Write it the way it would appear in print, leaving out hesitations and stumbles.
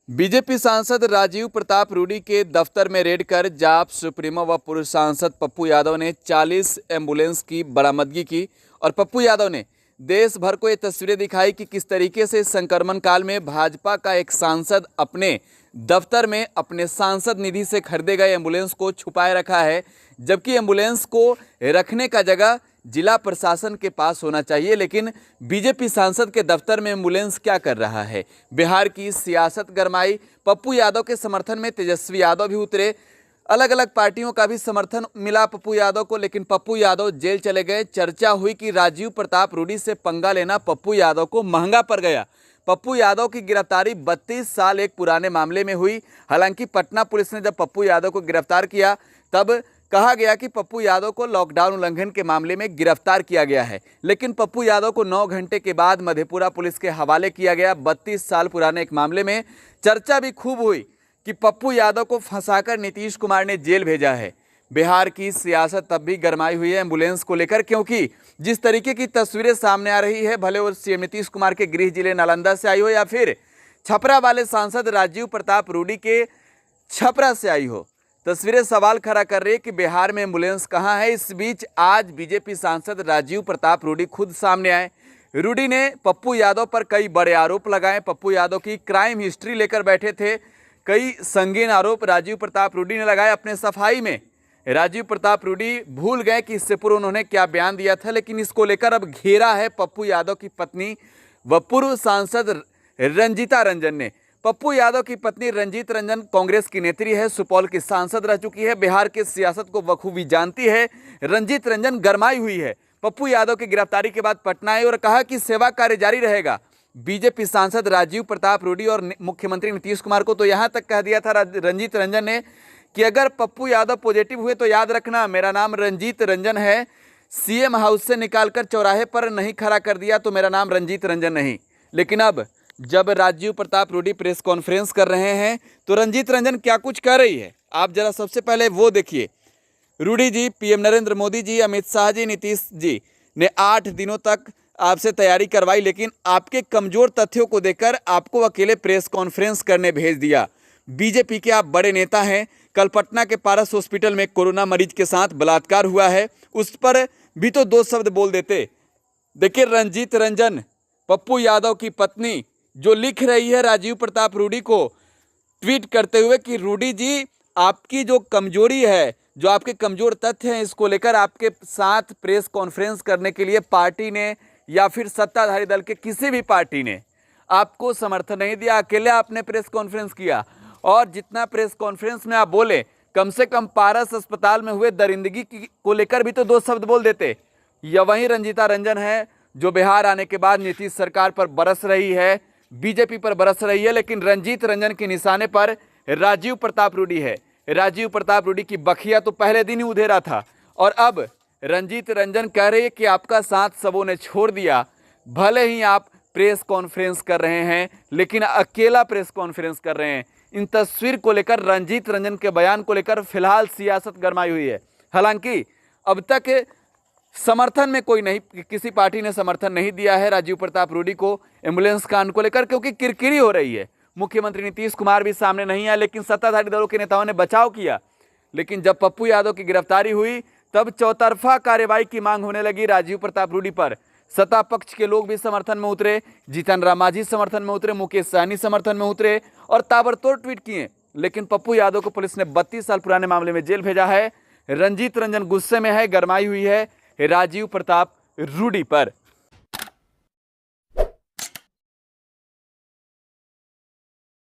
BJP सांसद राजीव प्रताप रूडी के दफ्तर में रेड कर जाप सुप्रीमो व पूर्व सांसद पप्पू यादव ने 40 एम्बुलेंस की बरामदगी की। और पप्पू यादव ने देश भर को ये तस्वीरें दिखाई कि किस तरीके से संक्रमण काल में भाजपा का एक सांसद अपने दफ्तर में अपने सांसद निधि से खरीदे गए एम्बुलेंस को छुपाए रखा है, जबकि एम्बुलेंस को रखने का जगह जिला प्रशासन के पास होना चाहिए। लेकिन बीजेपी सांसद के दफ्तर में एम्बुलेंस क्या कर रहा है? बिहार की सियासत गरमाई। पप्पू यादव के समर्थन में तेजस्वी यादव भी उतरे, अलग अलग पार्टियों का भी समर्थन मिला पप्पू यादव को, लेकिन पप्पू यादव जेल चले गए। चर्चा हुई कि राजीव प्रताप रूडी से पंगा लेना पप्पू यादव को महंगा पड़ गया। पप्पू यादव की गिरफ्तारी 32 साल एक पुराने मामले में हुई। हालांकि पटना पुलिस ने जब पप्पू यादव को गिरफ्तार किया तब कहा गया कि पप्पू यादव को लॉकडाउन उल्लंघन के मामले में गिरफ्तार किया गया है, लेकिन पप्पू यादव को 9 घंटे के बाद मधेपुरा पुलिस के हवाले किया गया। 32 साल पुराने एक मामले में चर्चा भी खूब हुई कि पप्पू यादव को फंसाकर नीतीश कुमार ने जेल भेजा है। बिहार की सियासत तब भी गरमाई हुई है एम्बुलेंस को लेकर, क्योंकि जिस तरीके की तस्वीरें सामने आ रही है, भले वो सीएम नीतीश कुमार के गृह जिले नालंदा से आई हो या फिर छपरा वाले सांसद राजीव प्रताप रूडी के छपरा से आई हो, तस्वीरें सवाल खड़ा कर रही है कि बिहार में एम्बुलेंस कहां है। इस बीच आज बीजेपी सांसद राजीव प्रताप रूडी खुद सामने आए। रूडी ने पप्पू यादव पर कई बड़े आरोप लगाए। पप्पू यादव की क्राइम हिस्ट्री लेकर बैठे थे। कई संगीन आरोप राजीव प्रताप रूडी ने लगाए। अपने सफाई में राजीव प्रताप रूडी भूल गए कि इससे पूर्व उन्होंने क्या बयान दिया था, लेकिन इसको लेकर अब घेरा है पप्पू यादव की पत्नी व पूर्व सांसद रंजीता रंजन ने। पप्पू यादव की पत्नी रंजीत रंजन कांग्रेस की नेत्री है, सुपौल की सांसद रह चुकी है, बिहार के सियासत को बखूबी जानती है। रंजीत रंजन गरमाई हुई है। पप्पू यादव की गिरफ्तारी के बाद पटना आई और कहा कि सेवा कार्य जारी रहेगा। बीजेपी सांसद राजीव प्रताप रूडी और मुख्यमंत्री नीतीश कुमार को तो यहां तक कह दिया था रंजीत रंजन ने कि अगर पप्पू यादव पॉजिटिव हुए तो याद रखना मेरा नाम रंजीत रंजन है। सीएम हाउस से निकालकर चौराहे पर नहीं खड़ा कर दिया तो मेरा नाम रंजीत रंजन नहीं। लेकिन अब जब राजीव प्रताप रूडी प्रेस कॉन्फ्रेंस कर रहे हैं तो रंजीत रंजन क्या कुछ कह रही है, आप जरा सबसे पहले वो देखिए। रूडी जी, पीएम नरेंद्र मोदी जी, अमित शाह जी, नीतीश जी ने 8 दिनों तक आपसे तैयारी करवाई, लेकिन आपके कमजोर तथ्यों को देखकर आपको अकेले प्रेस कॉन्फ्रेंस करने भेज दिया। बीजेपी के आप बड़े नेता हैं। कल पटना के पारस हॉस्पिटल में कोरोना मरीज के साथ बलात्कार हुआ है, उस पर भी तो 2 शब्द बोल देते। देखिए रंजीत रंजन, पप्पू यादव की पत्नी, जो लिख रही है राजीव प्रताप रूडी को ट्वीट करते हुए कि रूडी जी, आपकी जो कमजोरी है, जो आपके कमजोर तथ्य हैं, इसको लेकर आपके साथ प्रेस कॉन्फ्रेंस करने के लिए पार्टी ने या फिर सत्ताधारी दल के किसी भी पार्टी ने आपको समर्थन नहीं दिया। अकेले आपने प्रेस कॉन्फ्रेंस किया और जितना प्रेस कॉन्फ्रेंस में आप बोले, कम से कम पारस अस्पताल में हुए दरिंदगी को लेकर भी तो 2 शब्द बोल देते। यह वही रंजीता रंजन है जो बिहार आने के बाद नीतीश सरकार पर बरस रही है, बीजेपी पर बरस रही है, लेकिन रंजीत रंजन के निशाने पर राजीव प्रताप रूडी है। राजीव प्रताप रूडी की बखिया तो पहले दिन ही उधेरा था और अब रंजीत रंजन कह रहे हैं कि आपका साथ सबों ने छोड़ दिया। भले ही आप प्रेस कॉन्फ्रेंस कर रहे हैं, लेकिन अकेला प्रेस कॉन्फ्रेंस कर रहे हैं। इन तस्वीर को लेकर, रंजीत रंजन के बयान को लेकर फिलहाल सियासत गरमाई हुई है। हालांकि अब तक समर्थन में कोई नहीं, किसी पार्टी ने समर्थन नहीं दिया है राजीव प्रताप रूडी को एम्बुलेंस कांड को लेकर, क्योंकि किरकिरी हो रही है। मुख्यमंत्री नीतीश कुमार भी सामने नहीं आए, लेकिन सत्ताधारी दलों के नेताओं ने बचाव किया। लेकिन जब पप्पू यादव की गिरफ्तारी हुई तब चौतरफा कार्रवाई की मांग होने लगी राजीव प्रताप रूडी पर। सत्ता पक्ष के लोग भी समर्थन में उतरे, जीतन राम मांझी समर्थन में उतरे, मुकेश सहनी समर्थन में उतरे और ताबड़तोड़ ट्वीट किए। लेकिन पप्पू यादव को पुलिस ने 32 साल पुराने मामले में जेल भेजा है। रंजीत रंजन गुस्से में है, गरमाई हुई है राजीव प्रताप रूडी पर।